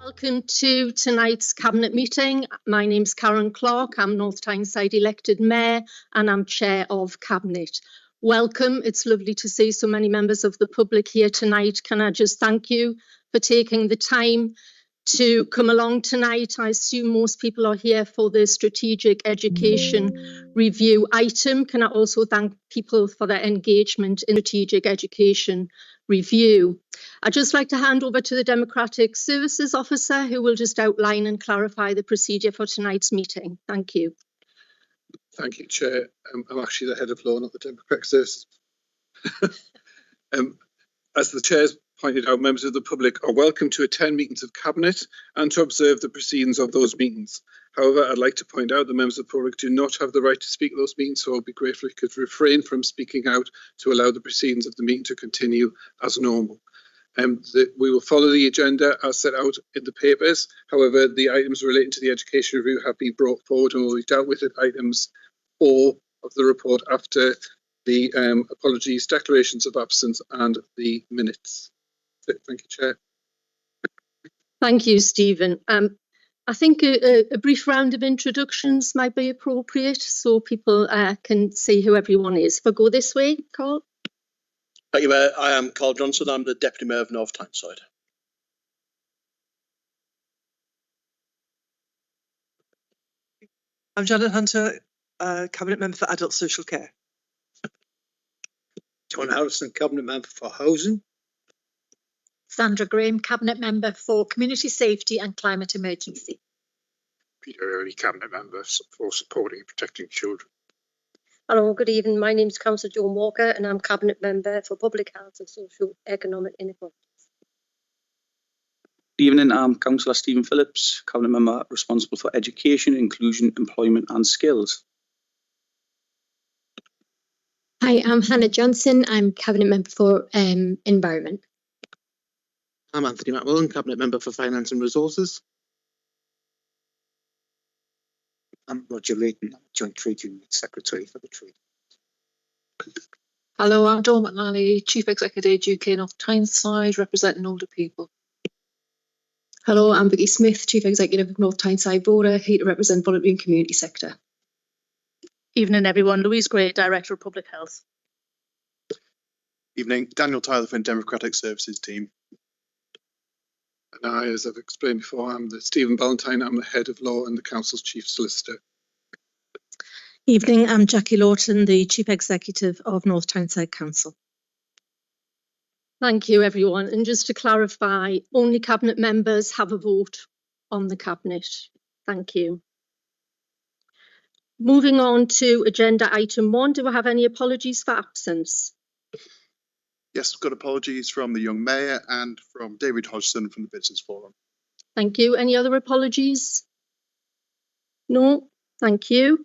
Welcome to tonight's Cabinet meeting. My name's Karen Clark. I'm North Tyneside elected Mayor and I'm Chair of Cabinet. Welcome. It's lovely to see so many members of the public here tonight. Can I just thank you for taking the time to come along tonight? I assume most people are here for the strategic education review item. Can I also thank people for their engagement in strategic education review? I'd just like to hand over to the Democratic Services Officer who will just outline and clarify the procedure for tonight's meeting. Thank you. Thank you, Chair. I'm actually the head of law, not the Democratic Services. As the Chair's pointed out, members of the public are welcome to attend meetings of Cabinet and to observe the proceedings of those meetings. However, I'd like to point out that members of the public do not have the right to speak at those meetings, so I'll be grateful if you could refrain from speaking out to allow the proceedings of the meeting to continue as normal. We will follow the agenda as set out in the papers. However, the items relating to the education review have been brought forward and will be dealt with at items 4 of the report after the apologies, declarations of absence and the minutes. Thank you, Chair. Thank you, Stephen. I think a brief round of introductions might be appropriate so people can see who everyone is. If I go this way, Carl. Thank you, Mayor. I am Carl Johnson. I'm the Deputy Mayor of North Tyneside. I'm Janet Hunter, Cabinet Member for Adult Social Care. John Harrison, Cabinet Member for Housing. Sandra Graham, Cabinet Member for Community Safety and Climate Emergency. Peter Early, Cabinet Member for Supporting and Protecting Children. Hello, good evening. My name is Councillor Joan Walker and I'm Cabinet Member for Public Health and Social Economic Inequalities. Good evening, I'm Councillor Stephen Phillips, Cabinet Member responsible for Education, Inclusion, Employment and Skills. Hi, I'm Hannah Johnson. I'm Cabinet Member for Environment. I'm Anthony McMillan, Cabinet Member for Finance and Resources. I'm Roger Layton, Joint Trade Union Secretary for the Trade. Hello, I'm Dawn McNally, Chief Executive UK North Tyneside, representing older people. Hello, I'm Vicky Smith, Chief Executive of North Tyneside Voter, here to represent voluntary and community sector. Evening, everyone. Louise Gray, Director of Public Health. Evening, Daniel Tyler from Democratic Services team. And I, as I've explained before, I'm the Stephen Ballantyne. I'm the Head of Law and the Council's Chief Solicitor. Evening, I'm Jackie Lawton, the Chief Executive of North Tyneside Council. Thank you, everyone. And just to clarify, only Cabinet members have a vote on the Cabinet. Thank you. Moving on to agenda item 1, do I have any apologies for absence? Yes, we've got apologies from the young Mayor and from David Hodgson from the Business Forum. Thank you. Any other apologies? No, thank you.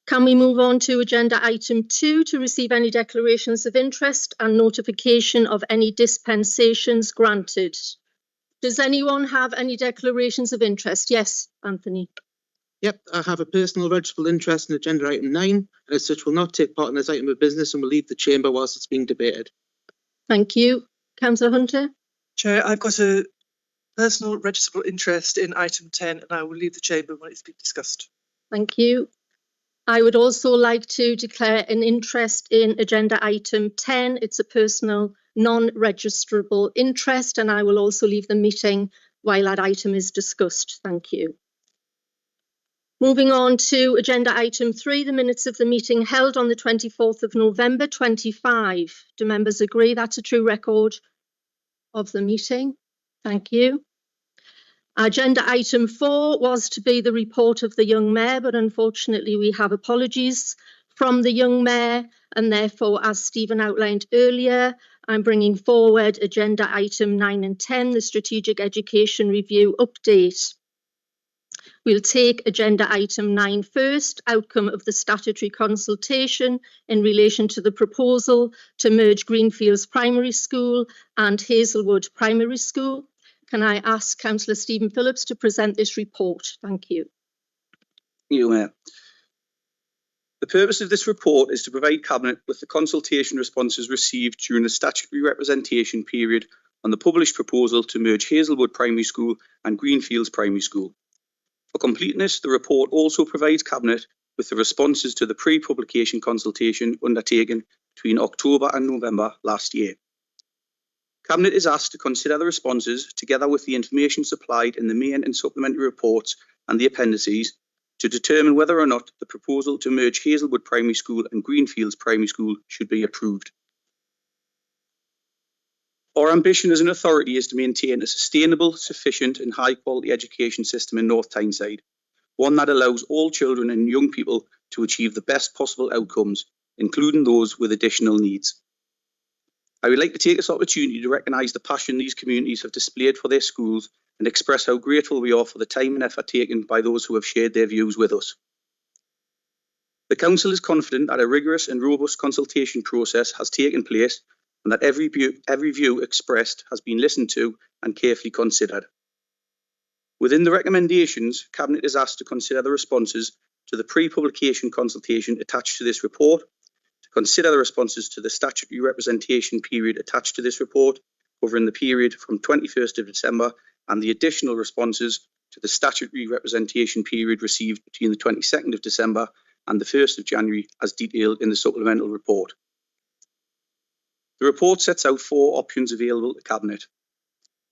Can we move on to agenda item 2 to receive any declarations of interest and notification of any dispensations granted? Does anyone have any declarations of interest? Yes, Anthony. Yep, I have a personal registrable interest in agenda item 9 and as such will not take part in this item of business and will leave the chamber whilst it's being debated. Thank you. Councillor Hunter? Chair, I've got a personal registrable interest in item 10 and I will leave the chamber when it's been discussed. Thank you. I would also like to declare an interest in agenda item 10. It's a personal non-registrable interest and I will also leave the meeting while that item is discussed. Thank you. Moving on to agenda item 3, the minutes of the meeting held on the 24th of November 25. Do members agree that's a true record of the meeting? Thank you. Agenda item 4 was to be the report of the young Mayor, but unfortunately we have apologies from the young Mayor and therefore, as Stephen outlined earlier, I'm bringing forward agenda item 9 and 10, the strategic education review update. We'll take agenda item 9 first, outcome of the statutory consultation in relation to the proposal to merge Greenfields Primary School and Hazelwood Primary School. Can I ask Councillor Stephen Phillips to present this report? Thank you. Thank you, Mayor. The purpose of this report is to provide Cabinet with the consultation responses received during the statutory representation period on the published proposal to merge Hazelwood Primary School and Greenfields Primary School. For completeness, the report also provides Cabinet with the responses to the pre-publication consultation undertaken between October and November last year. Cabinet is asked to consider the responses together with the information supplied in the main and supplementary reports and the appendices to determine whether or not the proposal to merge Hazelwood Primary School and Greenfields Primary School should be approved. Our ambition as an authority is to maintain a sustainable, sufficient and high-quality education system in North Tyneside, one that allows all children and young people to achieve the best possible outcomes, including those with additional needs. I would like to take this opportunity to recognise the passion these communities have displayed for their schools and express how grateful we are for the time and effort taken by those who have shared their views with us. The Council is confident that a rigorous and robust consultation process has taken place and that every view expressed has been listened to and carefully considered. Within the recommendations, Cabinet is asked to consider the responses to the pre-publication consultation attached to this report, to consider the responses to the statutory representation period attached to this report, covering the period from 21st of December, and the additional responses to the statutory representation period received between the 22nd of December and the 1st of January, as detailed in the supplemental report. The report sets out 4 options available to Cabinet.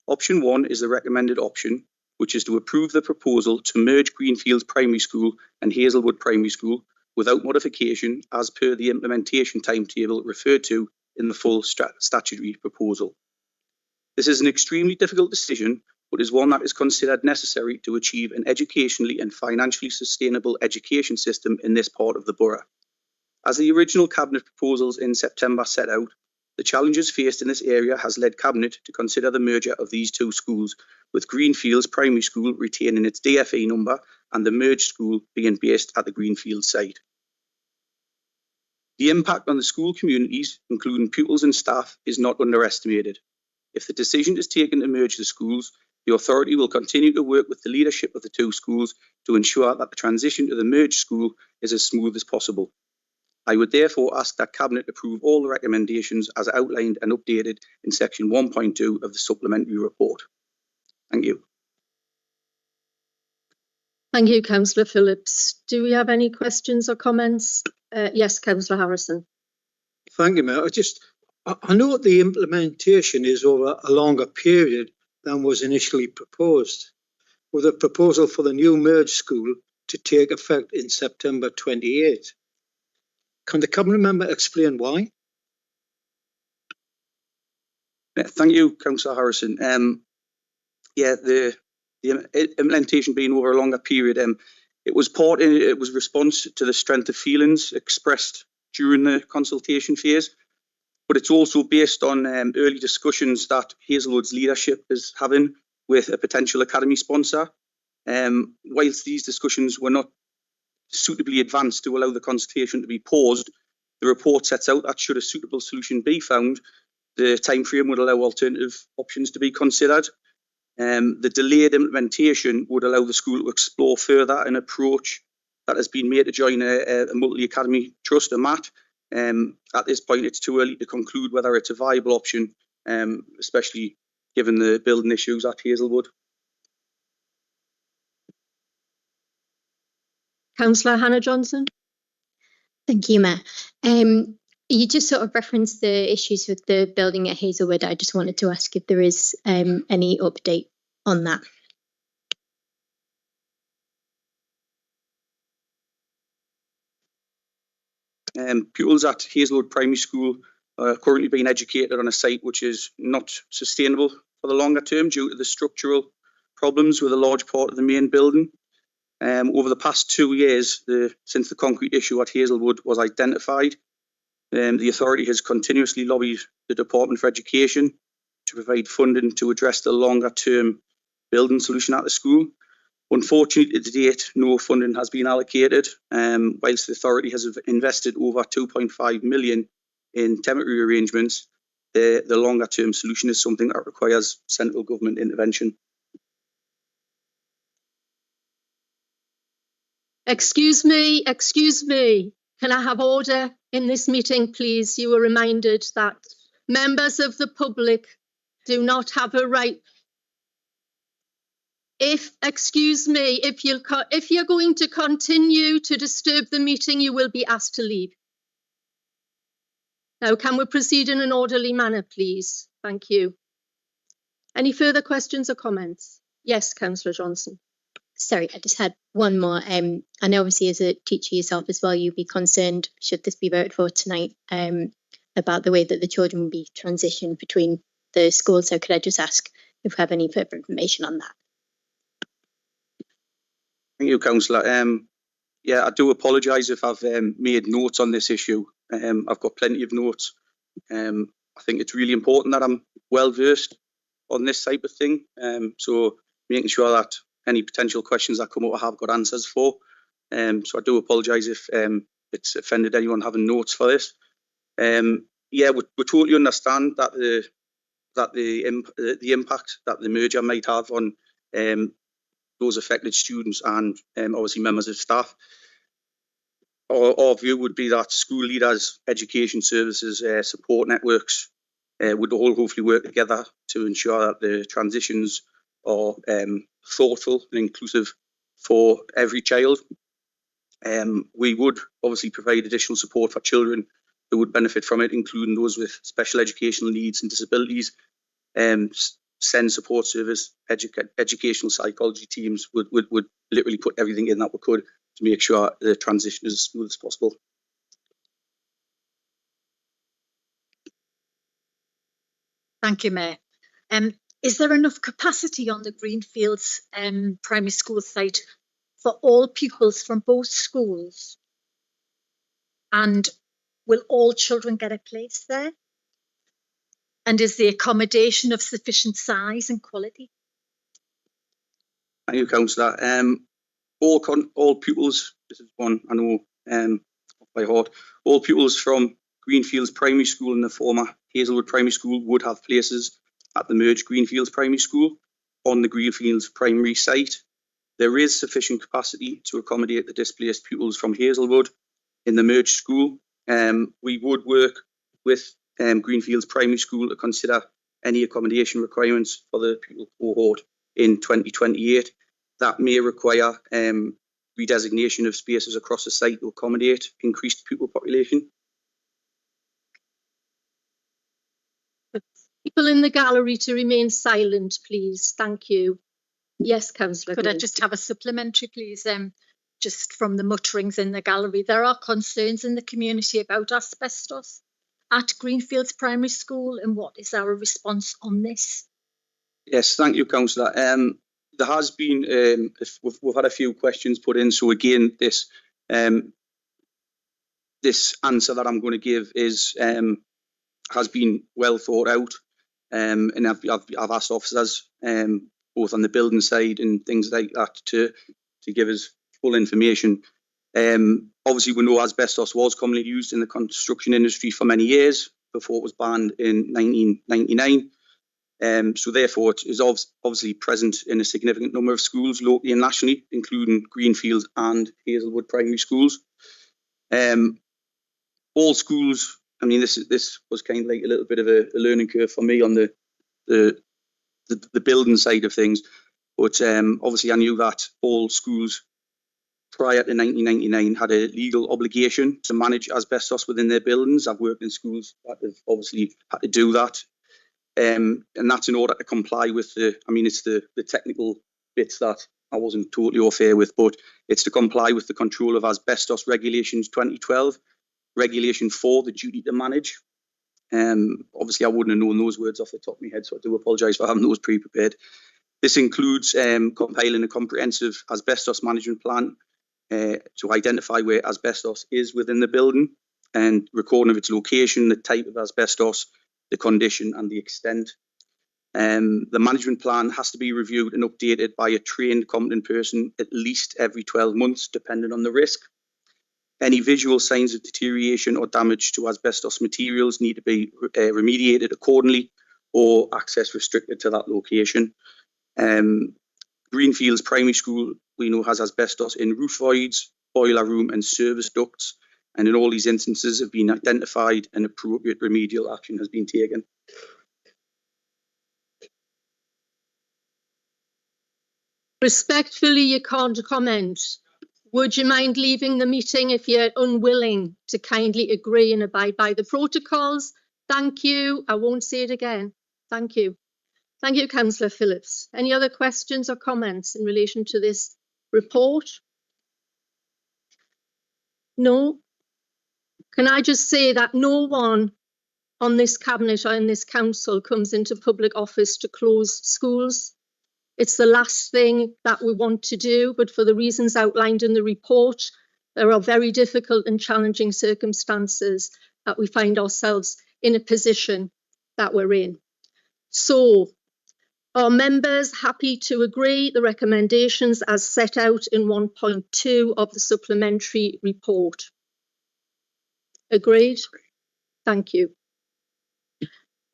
Option 1 is the recommended option, which is to approve the proposal to merge Greenfields Primary School and Hazelwood Primary School without modification as per the implementation timetable referred to in the full statutory proposal. This is an extremely difficult decision, but is one that is considered necessary to achieve an educationally and financially sustainable education system in this part of the borough. As the original Cabinet proposals in September set out, the challenges faced in this area has led Cabinet to consider the merger of these 2 schools, with Greenfields Primary School retaining its DFE number and the merged school being based at the Greenfields site. The impact on the school communities, including pupils and staff, is not underestimated. If the decision is taken to merge the schools, the authority will continue to work with the leadership of the 2 schools to ensure that the transition to the merged school is as smooth as possible. I would therefore ask that Cabinet approve all the recommendations as outlined and updated in section 1.2 of the supplementary report. Thank you. Thank you, Councillor Phillips. Do we have any questions or comments? Yes, Councillor Harrison. Thank you, Mayor. I know the implementation is over a longer period than was initially proposed, with a proposal for the new merged school to take effect in September 28. Can the Cabinet member explain why? Thank you, Councillor Harrison. The implementation being over a longer period, it was response to the strength of feelings expressed during the consultation phase, but it's also based on early discussions that Hazelwood's leadership is having with a potential academy sponsor. Whilst these discussions were not suitably advanced to allow the consultation to be paused, the report sets out that should a suitable solution be found, the timeframe would allow alternative options to be considered. The delayed implementation would allow the school to explore further an approach that has been made to join a multi-academy trust, a MAT. At this point, it's too early to conclude whether it's a viable option, especially given the building issues at Hazelwood. Councillor Hannah Johnson. Thank you, Mayor. You just sort of referenced the issues with the building at Hazelwood. I just wanted to ask if there is any update on that. Pupils at Hazelwood Primary School are currently being educated on a site which is not sustainable for the longer term due to the structural problems with a large part of the main building. Over the past 2 years, since the concrete issue at Hazelwood was identified, the authority has continuously lobbied the Department for Education to provide funding to address the longer term building solution at the school. Unfortunately, to date, no funding has been allocated, whilst the authority has invested over 2.5 million in temporary arrangements. The longer term solution is something that requires central government intervention. Excuse me. Can I have order in this meeting, please? You were reminded that members of the public do not have a right. Excuse me, if you're going to continue to disturb the meeting, you will be asked to leave. Now, can we proceed in an orderly manner, please? Thank you. Any further questions or comments? Yes, Councillor Johnson. Sorry, I just had one more. I know obviously as a teacher yourself as well, you'd be concerned, should this be voted for tonight, about the way that the children will be transitioned between the schools. So could I just ask if we have any further information on that? Thank you, Councillor. Yeah, I do apologise if I've made notes on this issue. I've got plenty of notes. I think it's really important that I'm well versed on this type of thing. So making sure that any potential questions that come up, I have got answers for. So I do apologise if it's offended anyone having notes for this. Yeah, we totally understand that the impact that the merger might have on those affected students and obviously members of staff. Our view would be that school leaders, education services, support networks would all hopefully work together to ensure that the transitions are thoughtful and inclusive for every child. We would obviously provide additional support for children who would benefit from it, including those with special educational needs and disabilities. SEND support service, educational psychology teams would literally put everything in that we could to make sure the transition is as smooth as possible. Thank you, Mayor. Is there enough capacity on the Greenfields primary school site for all pupils from both schools? And will all children get a place there? And is the accommodation of sufficient size and quality? Thank you, Councillor. All pupils, this is one I know off by heart, all pupils from Greenfields Primary School and the former Hazelwood Primary School would have places at the merged Greenfields Primary School on the Greenfields Primary site. There is sufficient capacity to accommodate the displaced pupils from Hazelwood in the merged school. We would work with Greenfields Primary School to consider any accommodation requirements for the pupil cohort in 2028. That may require redesignation of spaces across the site to accommodate increased pupil population. People in the gallery to remain silent, please. Thank you. Yes, Councillor. Could I just have a supplementary, please? Just from the mutterings in the gallery, there are concerns in the community about asbestos at Greenfields Primary School, and what is our response on this? Yes, thank you, Councillor. There has been, we've had a few questions put in, so again, this answer that I'm going to give is has been well thought out, and I've asked officers both on the building side and things like that to give us full information. Obviously, we know asbestos was commonly used in the construction industry for many years before it was banned in 1999. So therefore, it is obviously present in a significant number of schools locally and nationally, including Greenfields and Hazelwood primary schools. All schools, I mean, this was kind of like a little bit of a learning curve for me on the building side of things. But obviously, I knew that all schools prior to 1999 had a legal obligation to manage asbestos within their buildings. I've worked in schools that have obviously had to do that. And that's in order to comply with it's the technical bits that I wasn't totally au fait with, but it's to comply with the Control of Asbestos Regulations 2012, Regulation 4, the duty to manage. Obviously, I wouldn't have known those words off the top of my head, so I do apologise for having those pre-prepared. This includes compiling a comprehensive asbestos management plan to identify where asbestos is within the building and recording of its location, the type of asbestos, the condition and the extent. The management plan has to be reviewed and updated by a trained, competent person at least every 12 months, depending on the risk. Any visual signs of deterioration or damage to asbestos materials need to be remediated accordingly or access restricted to that location. Greenfields Primary School, we know, has asbestos in roof voids, boiler room and service ducts, and in all these instances have been identified and appropriate remedial action has been taken. Respectfully, you can't comment. Would you mind leaving the meeting if you're unwilling to kindly agree and abide by the protocols? Thank you. I won't say it again. Thank you. Thank you, Councillor Phillips. Any other questions or comments in relation to this report? No? Can I just say that no one on this cabinet or in this council comes into public office to close schools? It's the last thing that we want to do, but for the reasons outlined in the report, there are very difficult and challenging circumstances that we find ourselves in a position that we're in. So, are members happy to agree the recommendations as set out in 1.2 of the supplementary report? Agreed? Thank you.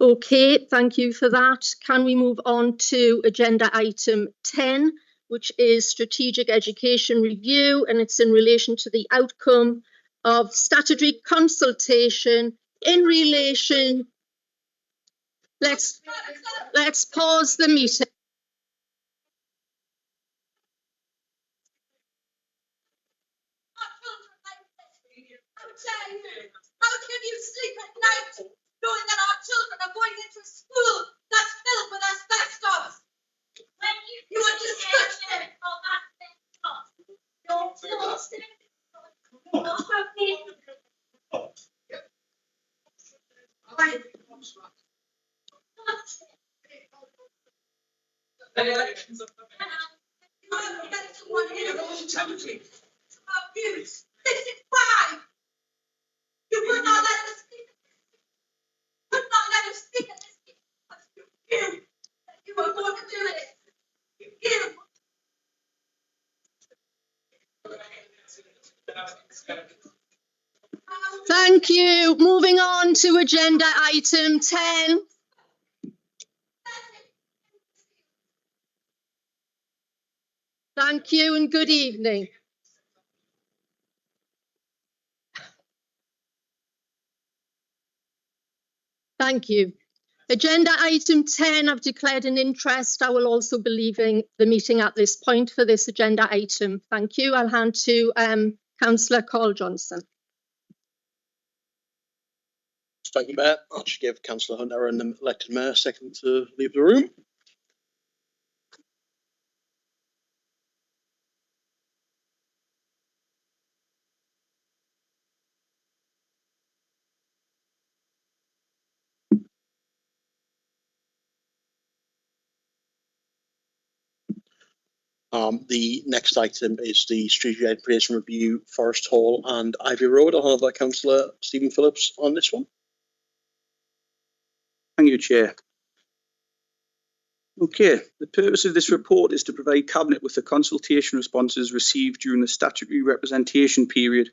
Okay, thank you for that. Can we move on to agenda item 10, which is strategic education review, and it's in relation to the outcome of statutory consultation in relation. Let's pause the meeting. How can you sleep at night knowing that our children are going into school that's filled with asbestos? You are disgusting. This is why you would not let us speak. Would not let us speak in this because you are going to do it. You. Thank you. Moving on to agenda item 10. Thank you and good evening. Thank you. Agenda item 10, I've declared an interest. I will also be leaving the meeting at this point for this agenda item. Thank you. I'll hand to Councillor Carl Johnson. Thank you, Mayor. I should give Councillor Hunter and the elected Mayor a second to leave the room. The next item is the Strategic Education Review, Forest Hall and Ivy Road. I'll have Councillor Stephen Phillips on this one. Thank you, Chair. Okay, the purpose of this report is to provide Cabinet with the consultation responses received during the statutory representation period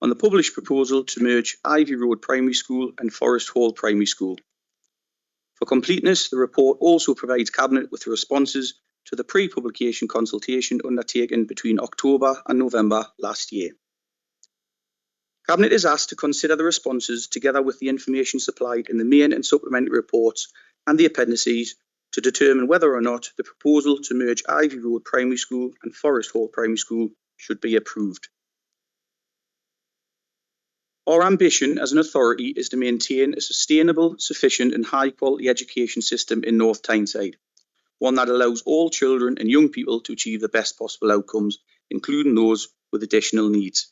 on the published proposal to merge Ivy Road Primary School and Forest Hall Primary School. For completeness, the report also provides Cabinet with the responses to the pre-publication consultation undertaken between October and November last year. Cabinet is asked to consider the responses together with the information supplied in the main and supplementary reports and the appendices to determine whether or not the proposal to merge Ivy Road Primary School and Forest Hall Primary School should be approved. Our ambition as an authority is to maintain a sustainable, sufficient and high-quality education system in North Tyneside, one that allows all children and young people to achieve the best possible outcomes, including those with additional needs.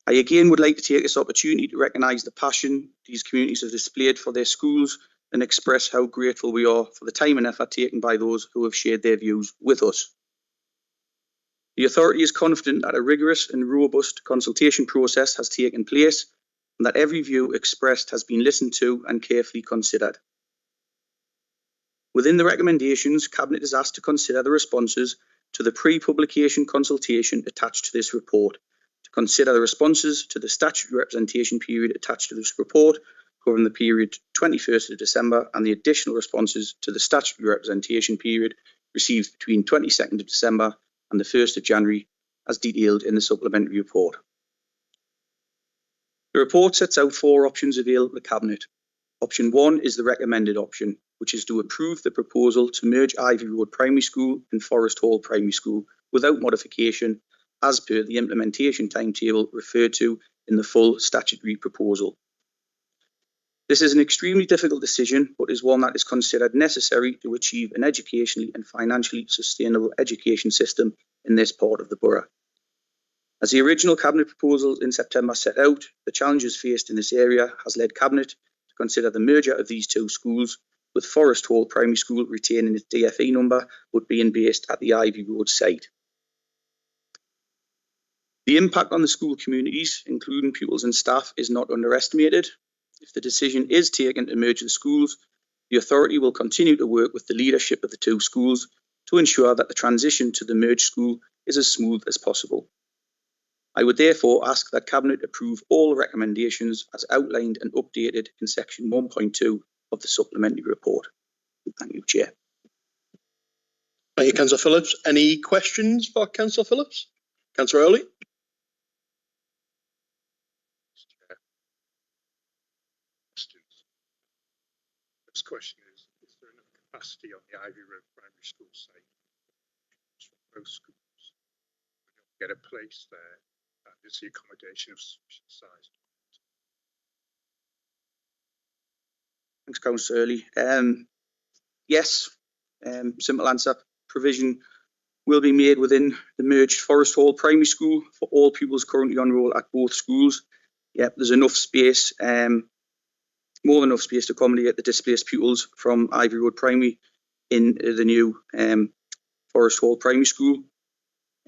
I again would like to take this opportunity to recognise the passion these communities have displayed for their schools and express how grateful we are for the time and effort taken by those who have shared their views with us. The authority is confident that a rigorous and robust consultation process has taken place and that every view expressed has been listened to and carefully considered. Within the recommendations, Cabinet is asked to consider the responses to the pre-publication consultation attached to this report, to consider the responses to the statutory representation period attached to this report, covering the period 21st of December, and the additional responses to the statutory representation period received between 22nd of December and the 1st of January, as detailed in the supplementary report. The report sets out 4 options available to the Cabinet. Option 1 is the recommended option, which is to approve the proposal to merge Ivy Road Primary School and Forest Hall Primary School without modification, as per the implementation timetable referred to in the full statutory proposal. This is an extremely difficult decision, but is one that is considered necessary to achieve an educationally and financially sustainable education system in this part of the borough. As the original Cabinet proposal in September set out, the challenges faced in this area has led Cabinet to consider the merger of these two schools, with Forest Hall Primary School retaining its DFE number but being based at the Ivy Road site. The impact on the school communities, including pupils and staff, is not underestimated. If the decision is taken to merge the schools, the authority will continue to work with the leadership of the two schools to ensure that the transition to the merged school is as smooth as possible. I would therefore ask that Cabinet approve all recommendations as outlined and updated in section 1.2 of the supplementary report. Thank you, Chair. Thank you, Councillor Phillips. Any questions for Councillor Phillips? Councillor Early? First question is there enough capacity on the Ivy Road Primary School site for both schools? We don't get a place there, and is the accommodation of sufficient size? Thanks, Councillor Early. Yes, simple answer. Provision will be made within the merged Forest Hall Primary School for all pupils currently on roll at both schools. Yep, there's enough space, more than enough space to accommodate the displaced pupils from Ivy Road Primary in the new Forest Hall Primary School.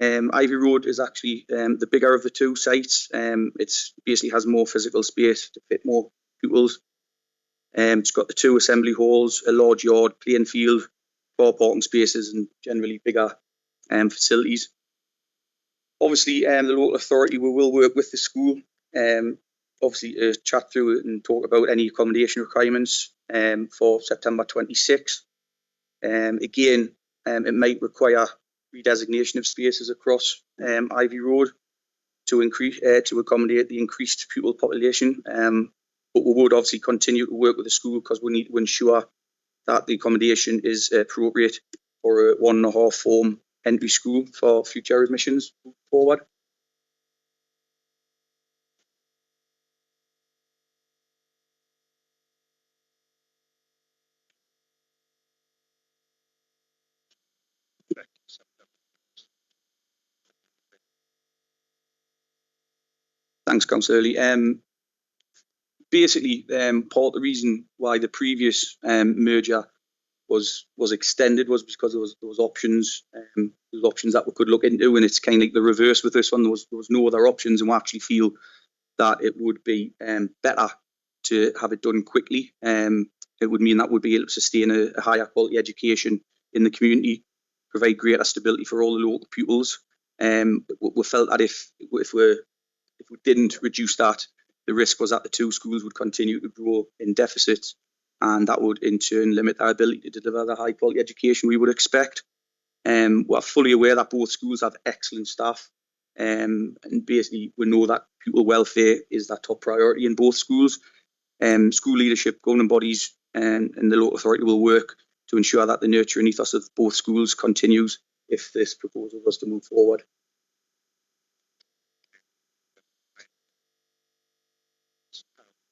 Ivy Road is actually the bigger of the two sites. It's basically has more physical space to fit more pupils. It's got the two assembly halls, a large yard, playing field, 4 parking spaces, and generally bigger facilities. Obviously, the local authority will work with the school, obviously chat through it and talk about any accommodation requirements for September 26. Again, it might require redesignation of spaces across Ivy Road to increase to accommodate the increased pupil population. But we would obviously continue to work with the school because we need to ensure that the accommodation is appropriate for a 1.5 form entry school for future admissions forward. Thanks, Councillor Early. Basically, part of the reason why the previous merger was extended was because there was options that we could look into, and it's kind of like the reverse with this one. There was no other options, and we actually feel that it would be better to have it done quickly. It would mean that we'd be able to sustain a higher quality education in the community, provide greater stability for all the local pupils. We felt that if we didn't reduce that, the risk was that the two schools would continue to grow in deficits, and that would in turn limit our ability to deliver the high quality education we would expect. We're fully aware that both schools have excellent staff, and basically we know that pupil welfare is that top priority in both schools. School leadership, governing bodies and the local authority will work to ensure that the nurturing ethos of both schools continues if this proposal was to move forward.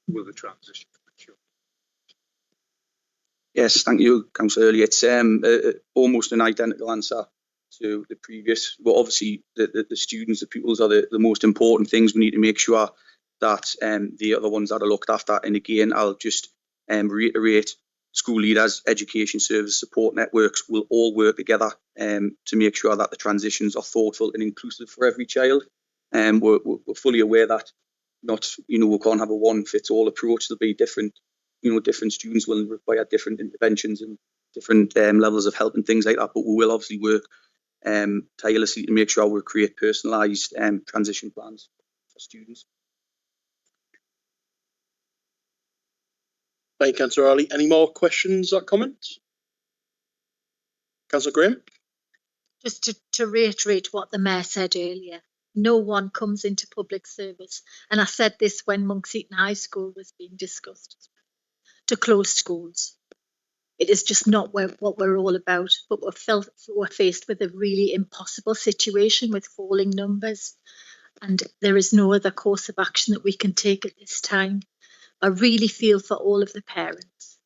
Will the transition mature? Yes, thank you, Councillor Early. It's almost an identical answer to the previous. Well, obviously, the students, the pupils are the most important things. We need to make sure that the other ones that are looked after. And again, I'll just reiterate, school leaders, education service support networks will all work together to make sure that the transitions are thoughtful and inclusive for every child. We're fully aware that we can't have a one-fits-all approach. There'll be different students will require different interventions and different levels of help and things like that. But we will obviously work tirelessly to make sure we create personalised transition plans for students. Thank you, Councillor Early. Any more questions or comments? Councillor Graham? Just to reiterate what the Mayor said earlier, no one comes into public service. And I said this when Monks Eaton High School was being discussed. to close schools. It is just not what we're all about, but we're faced with a really impossible situation with falling numbers, and there is no other course of action that we can take at this time. I really feel for all of the parents.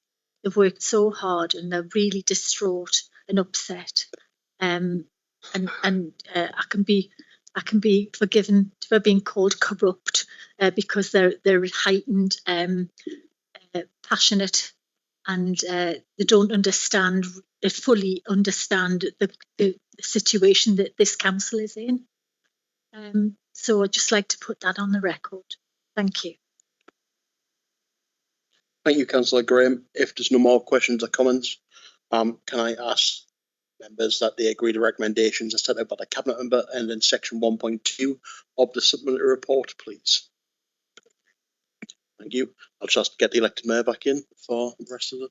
They've worked so hard and they're really distraught and upset. I can be forgiven for being called corrupt because they're heightened, passionate, and they don't fully understand the situation that this council is in. So I'd just like to put that on the record. Thank you. Thank you, Councillor Graham. If there's no more questions or comments, can I ask members that they agree to recommendations as set out by the Cabinet member and in section 1.2 of the supplementary report, please? Thank you. I'll just get the elected mayor back in for the rest of it.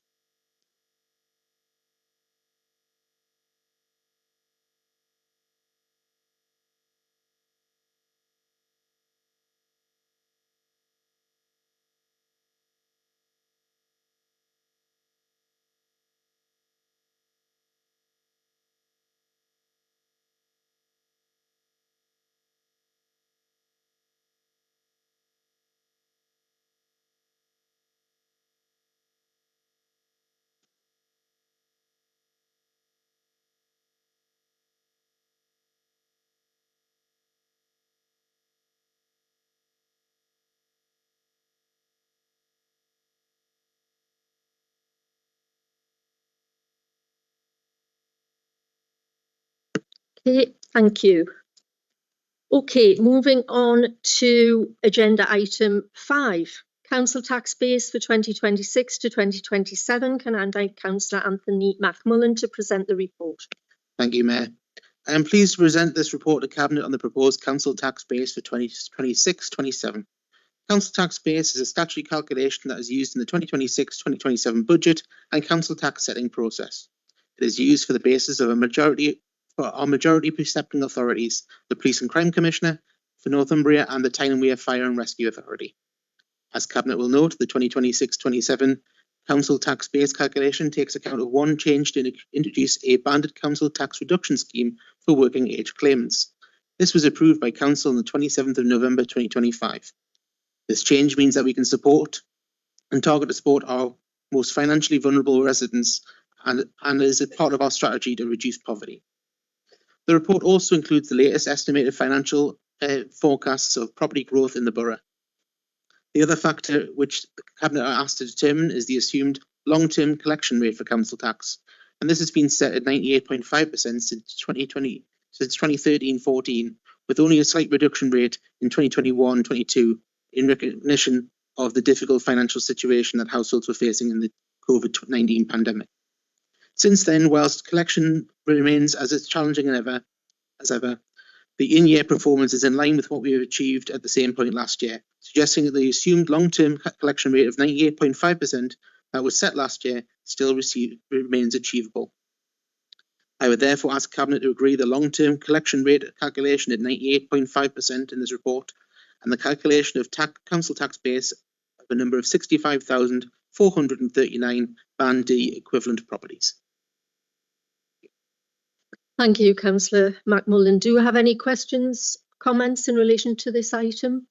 Okay, thank you. Okay, moving on to agenda item 5, council tax base for 2026 to 2027. Can I invite Councillor Anthony McMullen to present the report? Thank you, Mayor. I am pleased to present this report to Cabinet on the proposed council tax base for 2026-27. Council tax base is a statutory calculation that is used in the 2026-2027 budget and council tax setting process. It is used for the basis of our majority precepting authorities, the Police and Crime Commissioner for Northumbria and the Tyne and Wear Fire and Rescue Authority. As Cabinet will note, the 2026-27 council tax base calculation takes account of one change to introduce a banded council tax reduction scheme for working age claimants. This was approved by Council on the 27th of November 2025. This change means that we can support and target to support our most financially vulnerable residents and is a part of our strategy to reduce poverty. The report also includes the latest estimated financial forecasts of property growth in the borough. The other factor which the Cabinet are asked to determine is the assumed long-term collection rate for council tax, and this has been set at 98.5% since 2013-14, with only a slight reduction rate in 2021-22 in recognition of the difficult financial situation that households were facing in the COVID-19 pandemic. Since then, whilst collection remains as challenging as ever, the in-year performance is in line with what we have achieved at the same point last year, suggesting that the assumed long-term collection rate of 98.5% that was set last year still remains achievable. I would therefore ask Cabinet to agree the long-term collection rate calculation at 98.5% in this report and the calculation of council tax base of a number of 65,439 Band D equivalent properties. Thank you, Councillor McMullen. Do you have any questions, comments in relation to this item?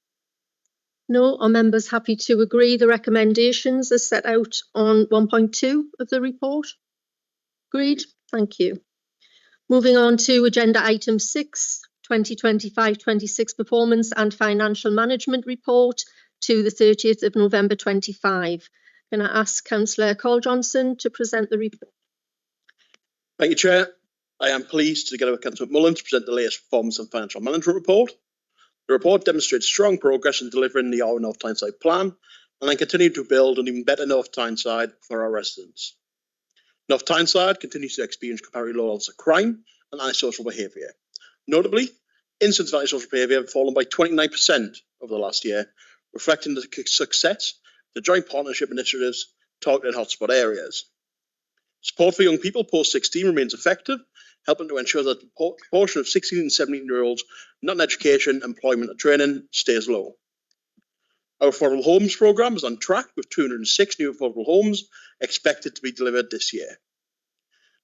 No? Are members happy to agree the recommendations as set out on 1.2 of the report? Agreed? Thank you. Moving on to agenda item 6, 2025-26 performance and financial management report to the 30th of November 25. Can I ask Councillor Cole-Johnson to present the report? Thank you, Chair. I am pleased, together with Councillor McMullen, to present the latest performance and financial management report. The report demonstrates strong progress in delivering the our North Tyneside plan and then continue to build an even better North Tyneside for our residents. North Tyneside continues to experience comparatively low levels of crime and antisocial behaviour. Notably, incidents of antisocial behaviour have fallen by 29% over the last year, reflecting the success of the joint partnership initiatives targeted hotspot areas. Support for young people post-16 remains effective, helping to ensure that the proportion of 16 and 17-year-olds not in education, employment or training stays low. Our affordable homes programme is on track with 206 new affordable homes expected to be delivered this year.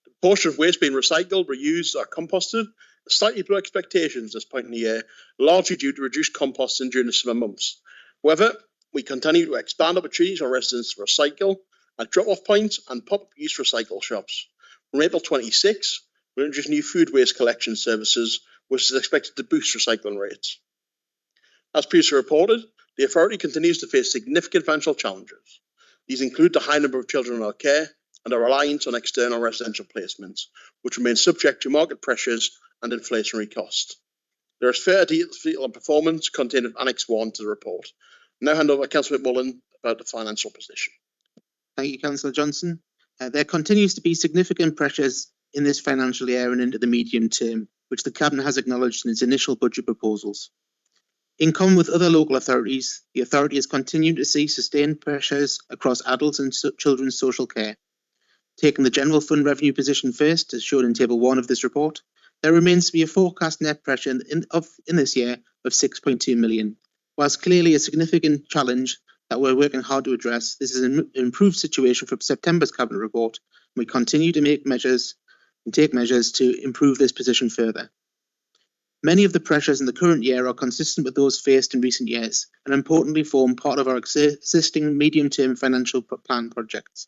The proportion of waste being recycled, reused or composted is slightly below expectations at this point in the year, largely due to reduced composting during the summer months. However, we continue to expand opportunities for residents to recycle at drop-off points and pop-up use recycle shops. From April 26, we'll introduce new food waste collection services, which is expected to boost recycling rates. As previously reported, the authority continues to face significant financial challenges. These include the high number of children in our care and our reliance on external residential placements, which remain subject to market pressures and inflationary costs. There is further detail on performance contained in Annex 1 to the report. Now hand over to Councillor McMullen about the financial position. Thank you, Councillor Johnson. There continues to be significant pressures in this financial year and into the medium term, which the Cabinet has acknowledged in its initial budget proposals. In common with other local authorities, the authority has continued to see sustained pressures across adults and children's social care. Taking the general fund revenue position first, as shown in Table 1 of this report, there remains to be a forecast net pressure in this year of 6.2 million. Whilst clearly a significant challenge that we're working hard to address, this is an improved situation from September's Cabinet report, and we continue to take measures to improve this position further. Many of the pressures in the current year are consistent with those faced in recent years, and importantly form part of our existing medium-term financial plan projects.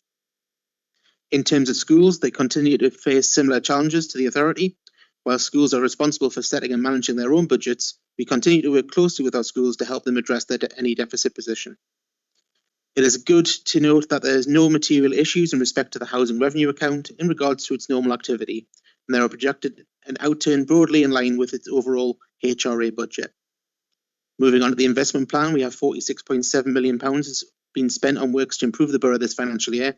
In terms of schools, they continue to face similar challenges to the authority. While schools are responsible for setting and managing their own budgets, we continue to work closely with our schools to help them address any deficit position. It is good to note that there is no material issues in respect to the housing revenue account in regards to its normal activity, and they are projected an outturn broadly in line with its overall HRA budget. Moving on to the investment plan, we have £46.7 million has been spent on works to improve the borough this financial year.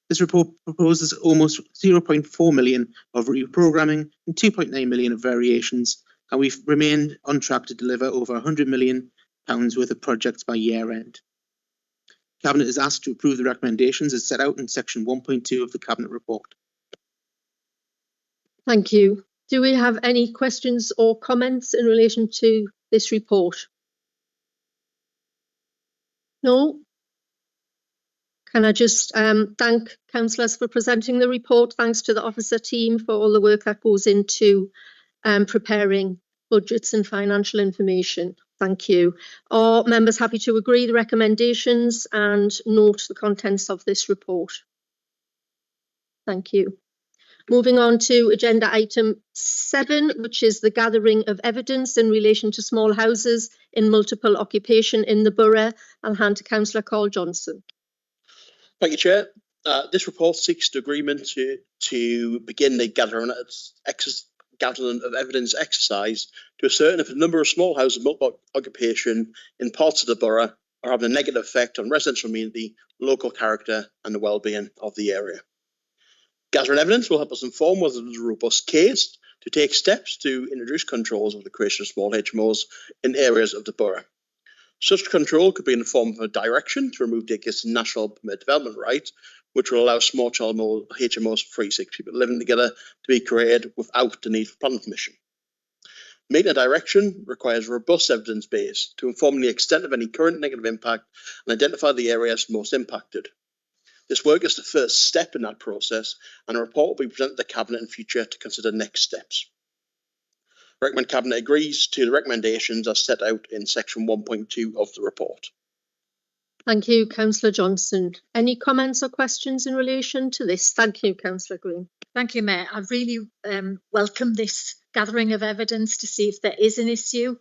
This report proposes almost 0.4 million of reprogramming and 2.9 million of variations, and we've remained on track to deliver over £100 million worth of projects by year end. Cabinet is asked to approve the recommendations as set out in section 1.2 of the Cabinet report. Thank you. Do we have any questions or comments in relation to this report? No? Can I just thank councillors for presenting the report. Thanks to the officer team for all the work that goes into preparing budgets and financial information. Thank you. Are members happy to agree the recommendations and note the contents of this report? Thank you. Moving on to agenda item 7, which is the gathering of evidence in relation to small houses in multiple occupation in the borough. I'll hand to Councillor Carl Johnson. Thank you, Chair. This report seeks the agreement to begin the gathering of evidence exercise to ascertain if a number of small houses of multiple occupation in parts of the borough are having a negative effect on residential community, local character and the well-being of the area. Gathering evidence will help us inform whether there is a robust case to take steps to introduce controls of the creation of small HMOs in areas of the borough. Such control could be in the form of a direction to remove the existing national permit development right, which will allow small child HMOs for 3-6 people living together to be created without the need for planning permission. Making a direction requires a robust evidence base to inform the extent of any current negative impact and identify the areas most impacted. This work is the first step in that process, and a report will be presented to the Cabinet in future to consider next steps. I recommend Cabinet agrees to the recommendations as set out in section 1.2 of the report. Thank you, Councillor Johnson. Any comments or questions in relation to this? Thank you, Councillor Green. Thank you, Mayor. I really welcome this gathering of evidence to see if there is an issue.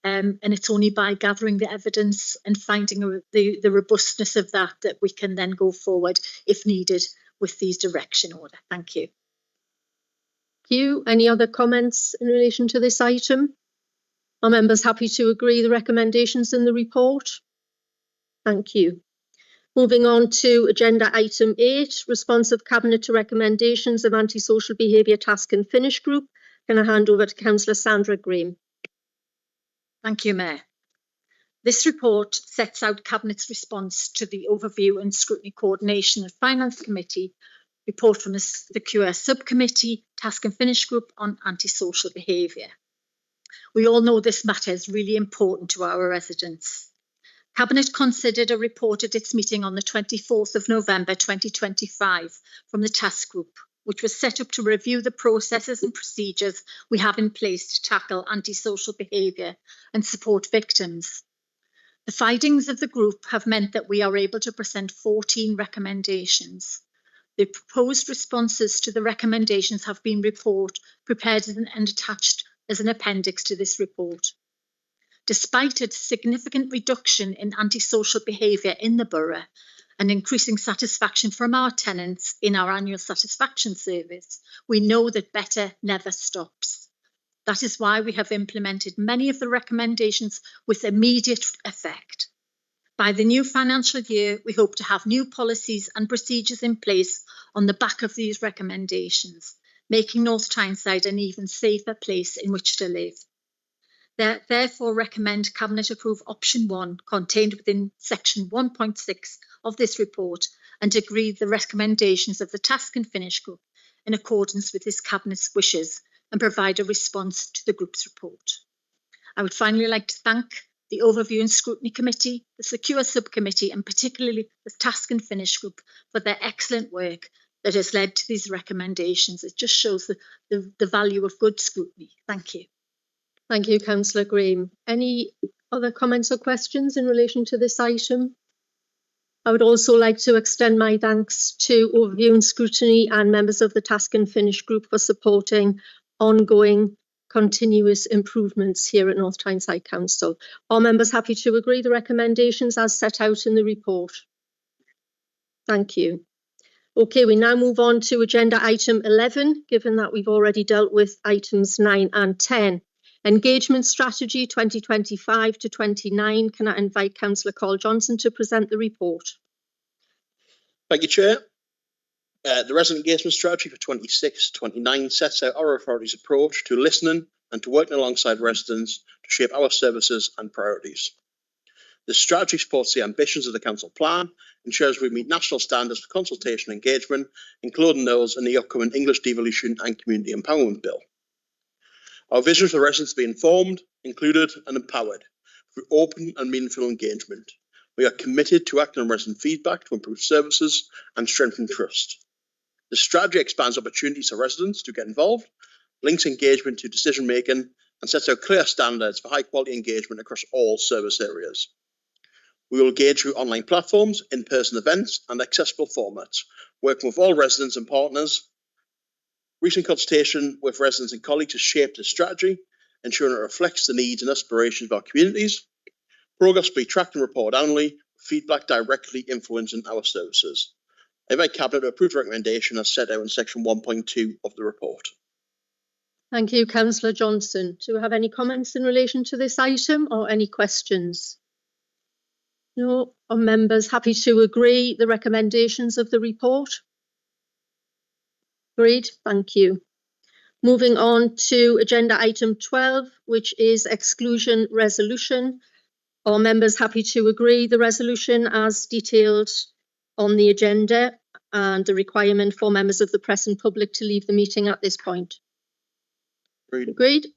And it's only by gathering the evidence and finding the robustness of that we can then go forward, if needed, with these direction order. Thank you. Thank you. Any other comments in relation to this item? Are members happy to agree the recommendations in the report? Thank you. Moving on to agenda item 8, response of Cabinet to recommendations of Antisocial Behaviour Task and Finish Group. Can I hand over to Councillor Sandra Graham? Thank you, Mayor. This report sets out Cabinet's response to the Overview and Scrutiny Coordination and Finance Committee report from the QS Subcommittee Task and Finish Group on Antisocial Behaviour. We all know this matter is really important to our residents. Cabinet considered a report at its meeting on the 24th of November 2025 from the task group, which was set up to review the processes and procedures we have in place to tackle antisocial behaviour and support victims. The findings of the group have meant that we are able to present 14 recommendations. The proposed responses to the recommendations have been prepared and attached as an appendix to this report. Despite a significant reduction in antisocial behaviour in the borough and increasing satisfaction from our tenants in our annual satisfaction service, we know that better never stops. That is why we have implemented many of the recommendations with immediate effect. By the new financial year, we hope to have new policies and procedures in place on the back of these recommendations, making North Tyneside an even safer place in which to live. Therefore recommend Cabinet approve option 1 contained within section 1.6 of this report and agree the recommendations of the Task and Finish Group in accordance with this Cabinet's wishes and provide a response to the group's report. I would finally like to thank the Overview and Scrutiny Committee, the Secure Subcommittee and particularly the Task and Finish Group for their excellent work that has led to these recommendations. It just shows the value of good scrutiny. Thank you. Thank you, Councillor Graham. Any other comments or questions in relation to this item? I would also like to extend my thanks to Overview and Scrutiny and members of the Task and Finish Group for supporting ongoing continuous improvements here at North Tyneside Council. Are members happy to agree the recommendations as set out in the report? Thank you. Okay, we now move on to agenda item 11, given that we've already dealt with items 9 and 10. Engagement Strategy 2025 to 29. Can I invite Councillor Carl Johnson to present the report? Thank you, Chair. The Resident Engagement Strategy for 26-29 sets out our authority's approach to listening and to working alongside residents to shape our services and priorities. The strategy supports the ambitions of the Council Plan, ensures we meet national standards for consultation and engagement, including those in the upcoming English Devolution and Community Empowerment Bill. Our vision for residents to be informed, included and empowered through open and meaningful engagement. We are committed to acting on resident feedback to improve services and strengthen trust. The strategy expands opportunities for residents to get involved, links engagement to decision making and sets out clear standards for high quality engagement across all service areas. We will engage through online platforms, in-person events and accessible formats, working with all residents and partners. Recent consultation with residents and colleagues has shaped the strategy, ensuring it reflects the needs and aspirations of our communities. Progress will be tracked and reported annually, feedback directly influencing our services. I invite Cabinet to approve the recommendation as set out in section 1.2 of the report. Thank you, Councillor Johnson. Do we have any comments in relation to this item or any questions? No. Are members happy to agree the recommendations of the report? Agreed. Thank you. Moving on to agenda item 12, which is exclusion resolution. Are members happy to agree the resolution as detailed on the agenda and the requirement for members of the press and public to leave the meeting at this point? Agreed. Agreed.